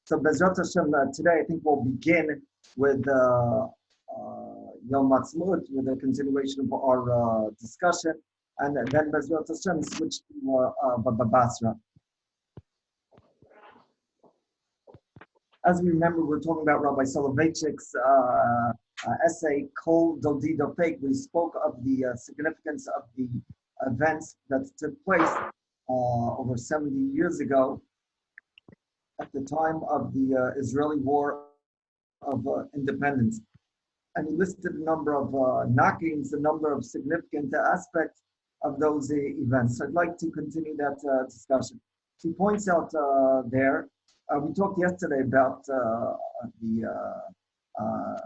So Bezrat Hashem, today I think we'll begin with Yom Haatzmaut, with a continuation of our discussion, and then Bezrat Hashem switch to Basra. As we remember, we're talking about Rabbi Soloveitchik's essay, Kol Dodi Dofek. We spoke of the significance of the events that took place over 70 years ago at the time of the Israeli War of Independence. And he listed a number of knockings, a number of significant aspects of those events. So I'd like to continue that discussion. He points out there, we talked yesterday about the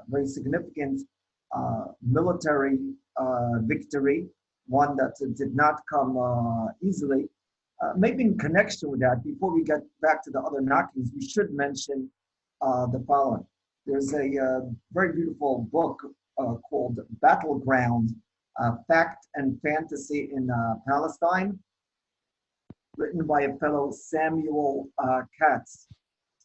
very significant military victory, one that did not come easily. Maybe in connection with that, before we get back to the other knockings, we should mention the following. There's a very beautiful book called Battleground, Fact and Fantasy in Palestine, written by a fellow Samuel Katz.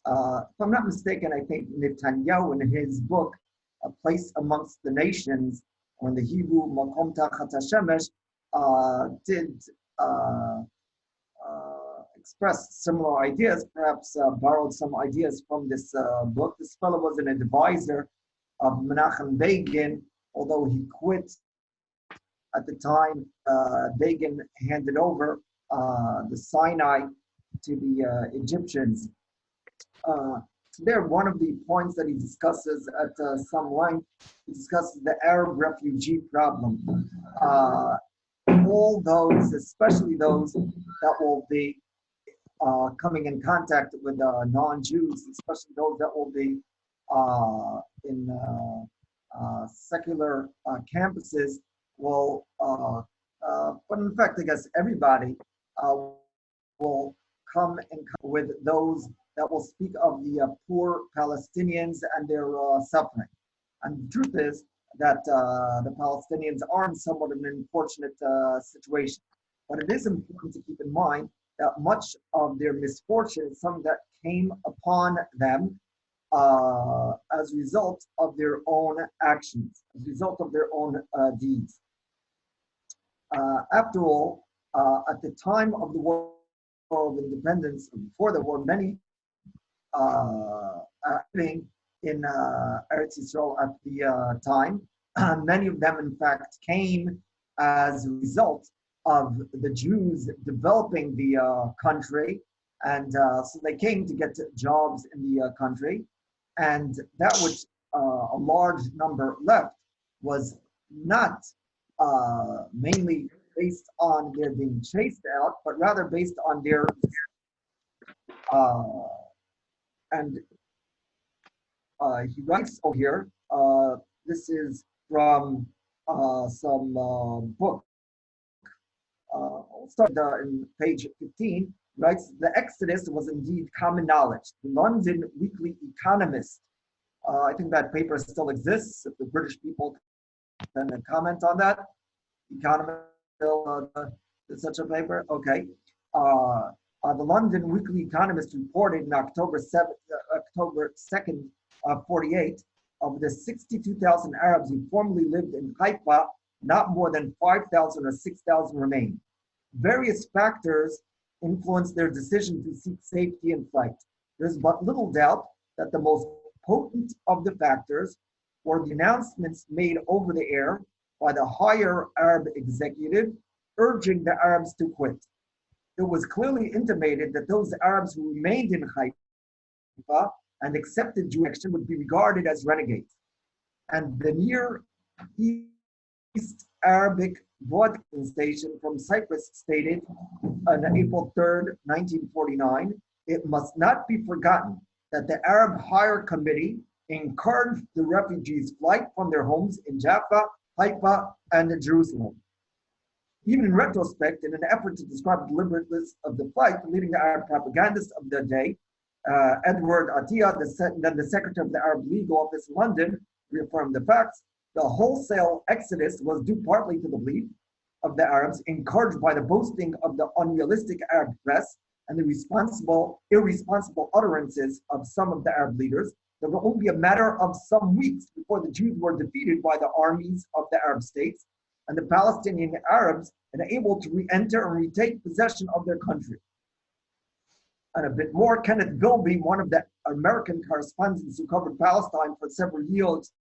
If I'm not mistaken, I think Netanyahu in his book, A Place Amongst the Nations, or in the Hebrew, Makom Tachat HaShemesh, did express similar ideas, perhaps borrowed some ideas from this book. This fellow was an advisor of Menachem Begin, although he quit at the time. Begin handed over the Sinai to the Egyptians. There, one of the points that he discusses at some length, he discusses the Arab refugee problem. All those, especially those that will be coming in contact with non-Jews, especially those that will be in secular campuses, will, but in fact, I guess everybody will come in with those that will speak of the poor Palestinians and their suffering. And the truth is that the Palestinians are in somewhat of an unfortunate situation. But it is important to keep in mind that much of their misfortune is something that came upon them as a result of their own actions, as a result of their own deeds. After all, at the time of the War of Independence, before the war, many living in Eretz Yisrael at the time, many of them, in fact, came as a result of the Jews developing the country, and so they came to get jobs in the country, and that which a large number left was not mainly based on their being chased out, but rather based on their and he writes over here. This is from some book. I'll start in page 15. Writes, the Exodus was indeed common knowledge. The London Weekly Economist, I think that paper still exists, if the British people can comment on that. Economist still is such a paper? Okay. The London Weekly Economist reported in October 2nd, 48, of the 62,000 Arabs who formerly lived in Haifa, not more than 5,000 or 6,000 remained. Various factors influenced their decision to seek safety in flight. There's but little doubt that the most potent of the factors were the announcements made over the air by the higher Arab executive urging the Arabs to quit. It was clearly intimated that those Arabs who remained in Haifa and accepted Jewish action would be regarded as renegades. And the Near East Arabic broadcasting station from Cyprus stated on April 3rd, 1949, it must not be forgotten that the Arab Higher Committee encouraged the refugees' flight from their homes in Jaffa, Haifa, and Jerusalem. Even in retrospect, in an effort to describe the deliberateness of the flight, the leading Arab propagandist of the day, Edward Atiyah, then the secretary of the Arab League office in London, reaffirmed the facts. The wholesale exodus was due partly to the belief of the Arabs, encouraged by the boasting of the unrealistic Arab press, and the irresponsible utterances of some of the Arab leaders, there will only be a matter of some weeks before the Jews were defeated by the armies of the Arab states and the Palestinian Arabs and able to re-enter and retake possession of their country. And a bit more, Kenneth Gilby, one of the American correspondents who covered Palestine for several years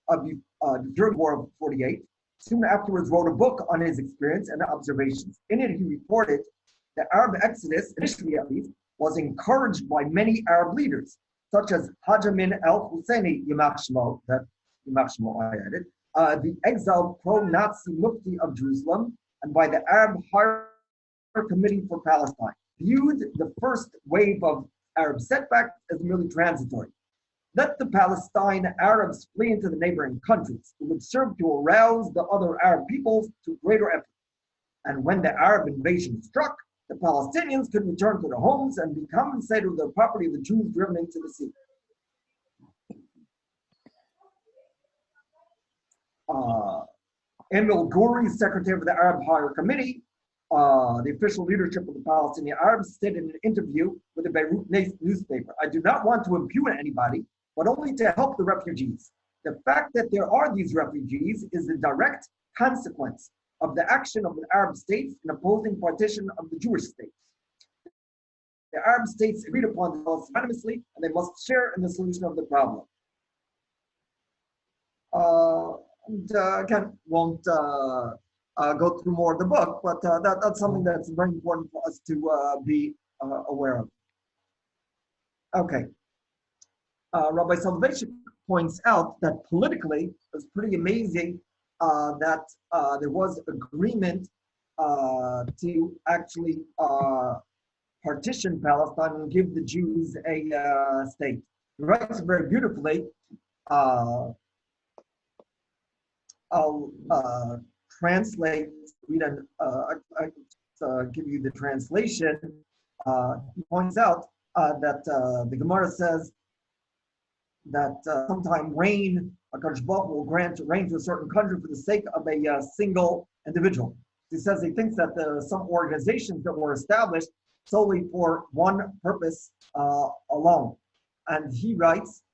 during the War of 48, soon afterwards wrote a book on his experience and observations. In it, he reported the Arab exodus, initially at least, was encouraged by many Arab leaders, such as Haj Amin al-Husseini Yom Haatzmaut, that Yom Haatzmaut I added, the exiled pro-Nazi Mufti of Jerusalem, and by the Arab Higher Committee for Palestine, viewed the first wave of Arab setbacks as merely transitory. Let the Palestine Arabs flee into the neighboring countries. It would serve to arouse the other Arab peoples to greater effort. And when the Arab invasion struck, the Palestinians could return to their homes and be compensated with their property of the Jews driven into the sea. Emil Guri, secretary of the Arab Higher Committee, the official leadership of the Palestinian Arabs, stated in an interview with the Beirut newspaper, "I do not want to impugn anybody, but only to help the refugees. The fact that there are these refugees is the direct consequence of the action of the Arab states in opposing partition of the Jewish states. The Arab states agreed upon this unanimously, and they must share in the solution of the problem." Again, won't go through more of the book, but that's something that's very important for us to be aware of. Okay. Rabbi Soloveitchik points out that politically, it's pretty amazing that there was agreement to actually partition Palestine and give the Jews a state. He writes very beautifully. I'll translate, give you the translation. He points out that the Gemara says that sometime rain, HaKadosh Baruch Hu will grant rain to a certain country for the sake of a single individual. He says he thinks that some organizations that were established solely for one purpose alone. And he writes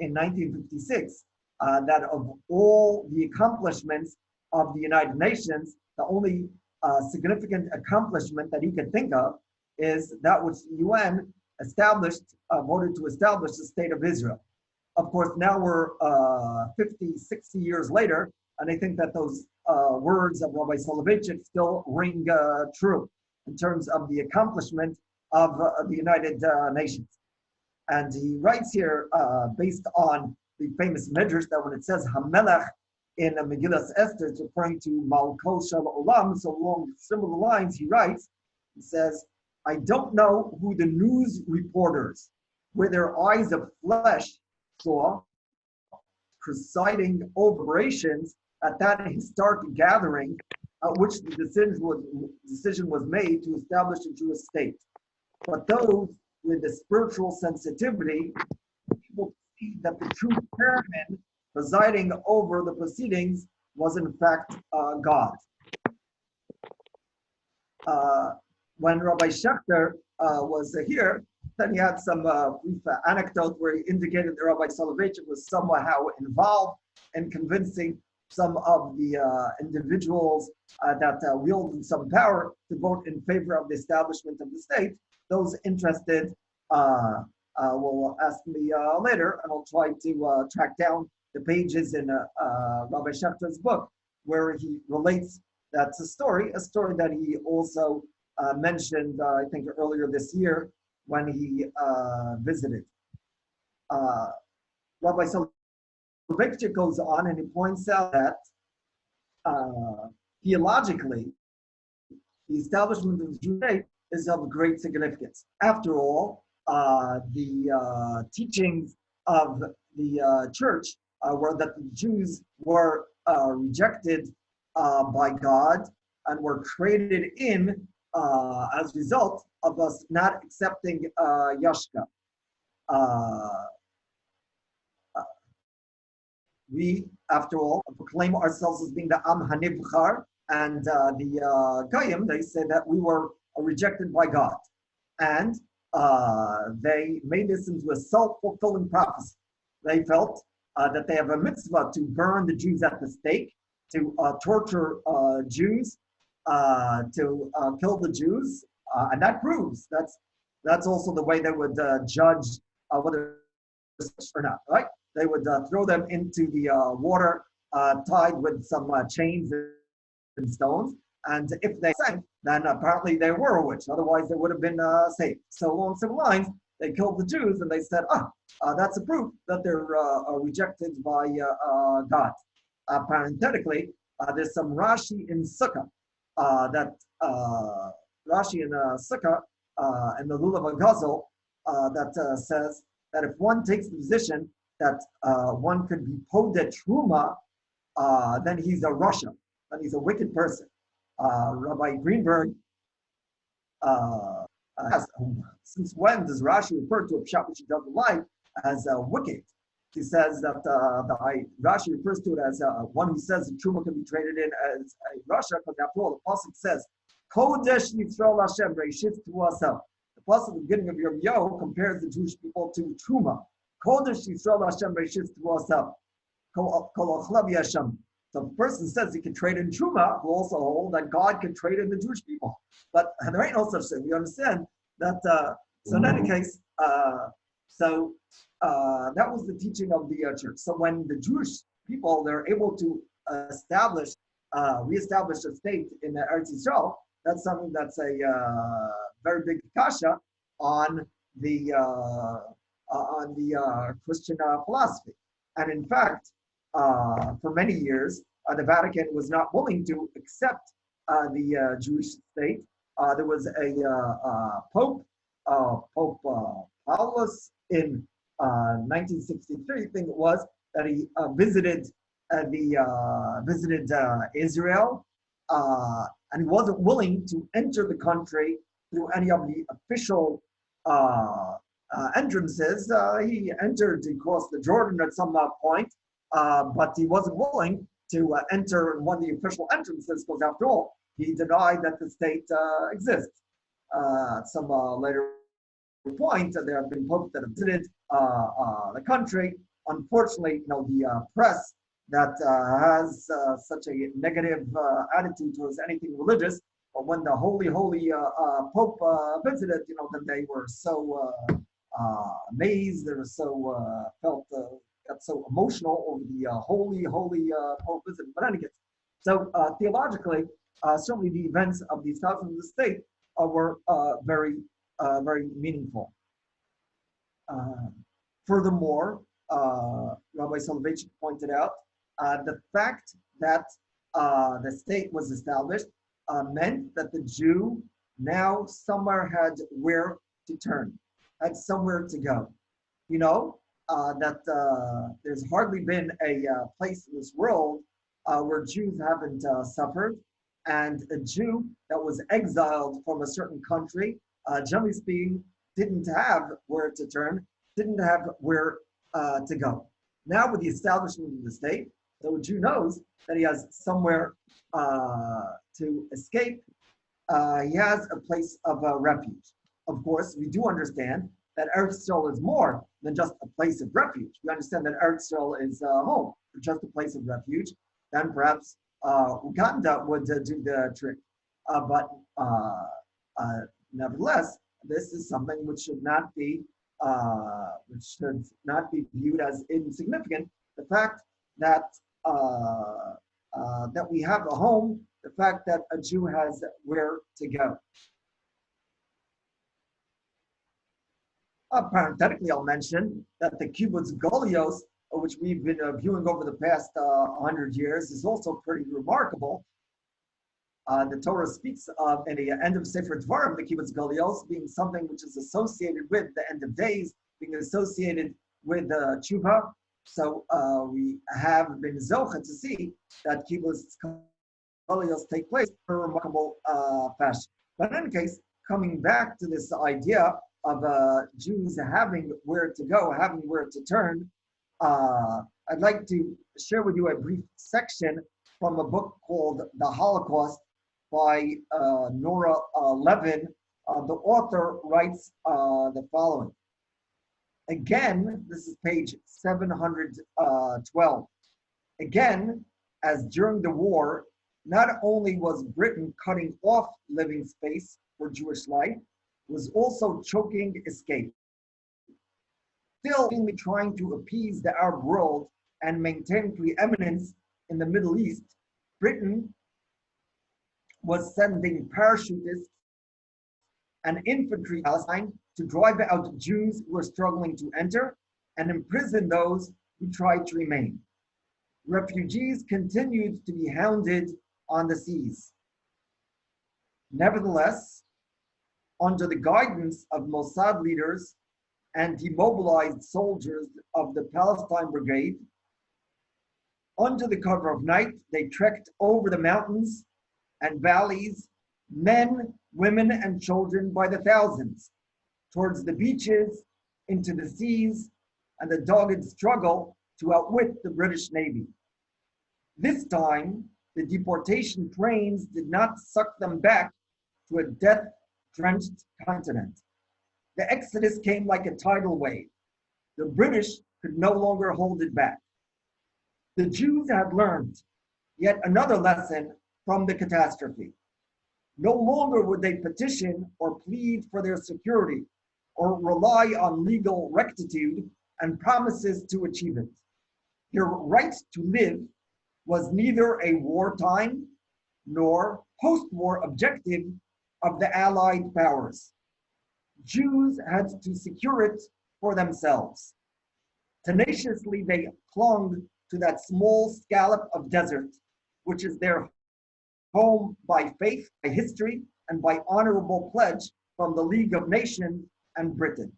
in 1956 that of all the accomplishments of the United Nations, the only significant accomplishment that he could think of is that which the UN voted to establish the State of Israel. Of course, now we're 50, 60 years later, and I think that those words of Rabbi Soloveitchik still ring true in terms of the accomplishment of the United Nations. And he writes here, based on the famous midrash, that when it says Hamelech in Megillas Esther, it's referring to Malko Shel Olam, so along similar lines, he writes, he says, "I don't know who the news reporters, with their eyes of flesh, saw presiding over operations at that historic gathering at which the decision was made to establish a Jewish state. But those with the spiritual sensitivity will see that the true chairman presiding over the proceedings was in fact God." When Rabbi Schechter was here, then he had some brief anecdote where he indicated that Rabbi Soloveitchik was somehow involved in convincing some of the individuals that wielded some power to vote in favor of the establishment of the state. Those interested will ask me later, and I'll try to track down the pages in Rabbi Schechter's book where he relates that's a story that he also mentioned, I think, earlier this year when he visited. Rabbi Soloveitchik goes on and he points out that theologically, the establishment of the Jewish state is of great significance. After all, the teachings of the church were that the Jews were rejected by God and were created in as a result of us not accepting Yashka. We, after all, proclaim ourselves as being the Am HaNivchar, and the Goyim, they say that we were rejected by God. And they made this into a self-fulfilling prophecy. They felt that they have a mitzvah to burn the Jews at the stake, to torture Jews, to kill the Jews, and that proves that's also the way they would judge whether it's or not, right? They would throw them into the water, tied with some chains and stones, and if they sank, then apparently they were a witch. Otherwise, they would have been saved. So along similar lines, they killed the Jews, and they said, that's a proof that they're rejected by God. Parenthetically, there's some Rashi in Sukkah that Rashi in Sukkah and the Lulav Gazal that says that if one takes the position that one could be podet truma, then he's a Rasha, then he's a wicked person. Rabbi Greenberg asked, since when does Rashi refer to a pshat which he doesn't like as wicked? He says that Rashi refers to it as one who says the truma can be traded in as a Rasha, because after all, the pasuk says, Kodesh Yisrael Hashem Reishit Tuasel. The pasuk at the beginning of Yom Yo compares the Jewish people to truma. Kodesh Yisrael Hashem Reishit Tuasel. Kol Achlav Yashem. So if a person says he can trade in truma, will also hold that God can trade in the Jewish people. But there ain't no such thing. We understand that. So in any case, that was the teaching of the church. So when the Jewish people, they're able to reestablish a state in Eretz Yisrael, that's something that's a very big kasha on the Christian philosophy. And in fact, for many years, the Vatican was not willing to accept the Jewish state. There was a Pope Paulus in 1963, I think it was, that he visited Israel, and he wasn't willing to enter the country through any of the official entrances. He entered across the Jordan at some point, but he wasn't willing to enter one of the official entrances because, after all, he denied that the state exists. At some later point, there have been popes that have visited the country. Unfortunately, the press that has such a negative attitude towards anything religious, but when the holy Pope visited, then they were so amazed. They were so got so emotional over the holy Pope visit. But anyway, so theologically, certainly the events of the establishment of the state were very meaningful. Furthermore, Rabbi Soloveitchik pointed out the fact that the state was established meant that the Jew now somewhere had where to turn, had somewhere to go. That there's hardly been a place in this world where Jews haven't suffered, and a Jew that was exiled from a certain country, generally speaking, didn't have where to turn, didn't have where to go. Now, with the establishment of the state, the Jew knows that he has somewhere to escape. He has a place of refuge. Of course, we do understand that Eretz Yisrael is more than just a place of refuge. We understand that Eretz Yisrael is home, just a place of refuge. Then perhaps Uganda would do the trick. But nevertheless, this is something which should not be viewed as insignificant. The fact that that we have a home, the fact that a Jew has where to go. Parenthetically, I'll mention that the kibbutz golios, which we've been viewing over the past 100 years, is also pretty remarkable. The Torah speaks of, in the end of Sefer Dvarim, the kibbutz golios being something which is associated with the end of days, being associated with tshuva. So we have been zocha to see that kibbutz golios take place in a remarkable fashion. But in any case, coming back to this idea of Jews having where to go, having where to turn, I'd like to share with you a brief section from a book called The Holocaust by Nora Levin, the author writes the following. Again, this is page 712. Again, as during the war, not only was Britain cutting off living space for Jewish life, was also choking escape. Still trying to appease the Arab world and maintain preeminence in the Middle East, Britain was sending parachutists and infantry to Palestine to drive out Jews who were struggling to enter and imprison those who tried to remain. Refugees continued to be hounded on the seas. Nevertheless, under the guidance of Mossad leaders and demobilized soldiers of the Palestine Brigade, under the cover of night, they trekked over the mountains and valleys, men, women, and children by the thousands, towards the beaches, into the seas, and the dogged struggle to outwit the British Navy. This time, the deportation trains did not suck them back to a death-drenched continent. The exodus came like a tidal wave. The British could no longer hold it back. The Jews had learned yet another lesson from the catastrophe. No longer would they petition or plead for their security or rely on legal rectitude and promises to achieve it. Their right to live was neither a wartime nor post-war objective of the Allied powers. Jews had to secure it for themselves. Tenaciously, they clung to that small scallop of desert, which is their home by faith, by history, and by honorable pledge from the League of Nations and Britain.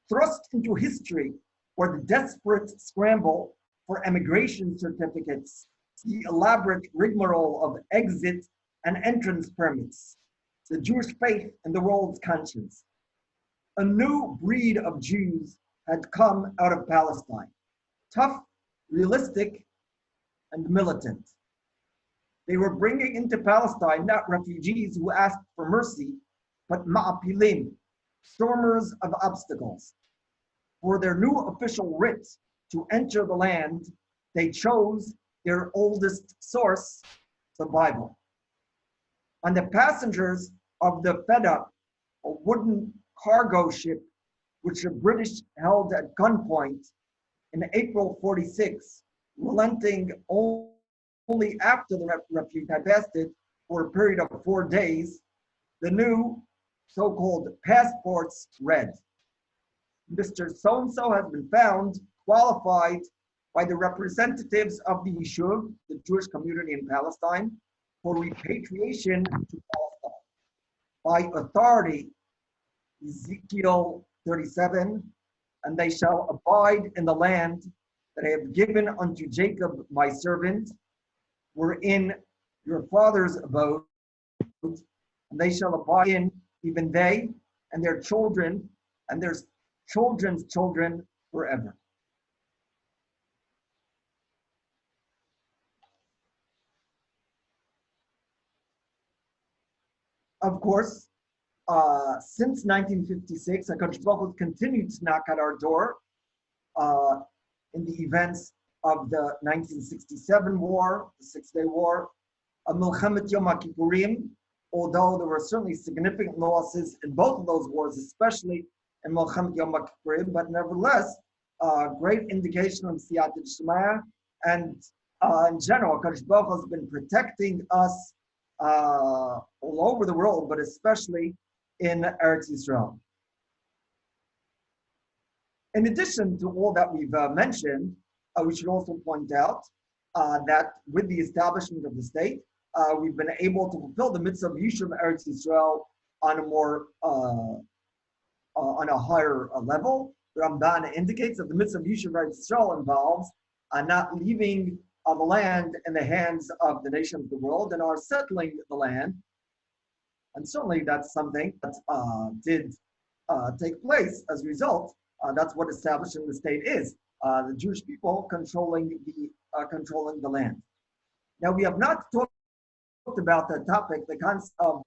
Thrust into history were the desperate scramble for emigration certificates, the elaborate rigmarole of exit and entrance permits, the Jewish faith and the world's conscience. A new breed of Jews had come out of Palestine, tough, realistic, and militant. They were bringing into Palestine not refugees who asked for mercy, but ma'apilim, stormers of obstacles. For their new official writ to enter the land, they chose their oldest source, the Bible. On the passengers of the Feda, a wooden cargo ship which the British held at gunpoint in April 46, relenting only after the refuge had fasted for a period of 4 days, the new so-called passports read, Mr. So-and-so has been found qualified by the representatives of the Yishuv, the Jewish community in Palestine, for repatriation to Palestine. By authority, Ezekiel 37, and they shall abide in the land that I have given unto Jacob my servant, wherein your fathers abode, and they shall abide in, even they and their children and their children's children forever. Of course, since 1956, HaKadosh Baruch Hu continued to knock at our door in the events of the 1967 war, the Six-Day War, Milchemet Yom HaKippurim, although there were certainly significant losses in both of those wars, especially in Milchemet Yom HaKippurim, but nevertheless, great indication of Siyata D'Shmaya, and in general, HaKadosh Baruch Hu has been protecting us all over the world, but especially in Eretz Yisrael. In addition to all that we've mentioned, we should also point out that with the establishment of the state, we've been able to fulfill the mitzvah of Yishuv Eretz Yisrael on a more, on a higher level. The Ramban indicates that the mitzvah of Yishuv Eretz Yisrael involves not leaving the land in the hands of the nations of the world and are settling the land. And certainly that's something that did take place as a result. That's what establishing the state is. The Jewish people controlling the land. Now we have not talked about the topic, the concept of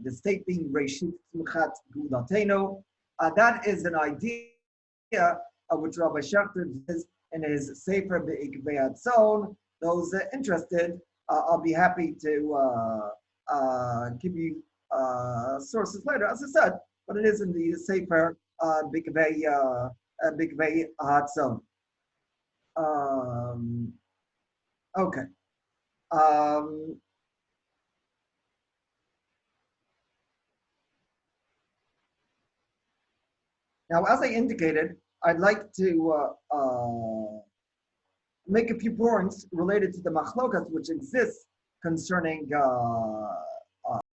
the state being Reshit Tzmichat Gudateno. That is an idea which Rabbi Schechter is in his Sefer Be'ikvei Hatzon. Those interested, I'll be happy to give you sources later, as I said, but it is in the Sefer Be'ikvei Hatzon. Okay. Um, Now, as I indicated, I'd like to make a few points related to the machlokas which exists concerning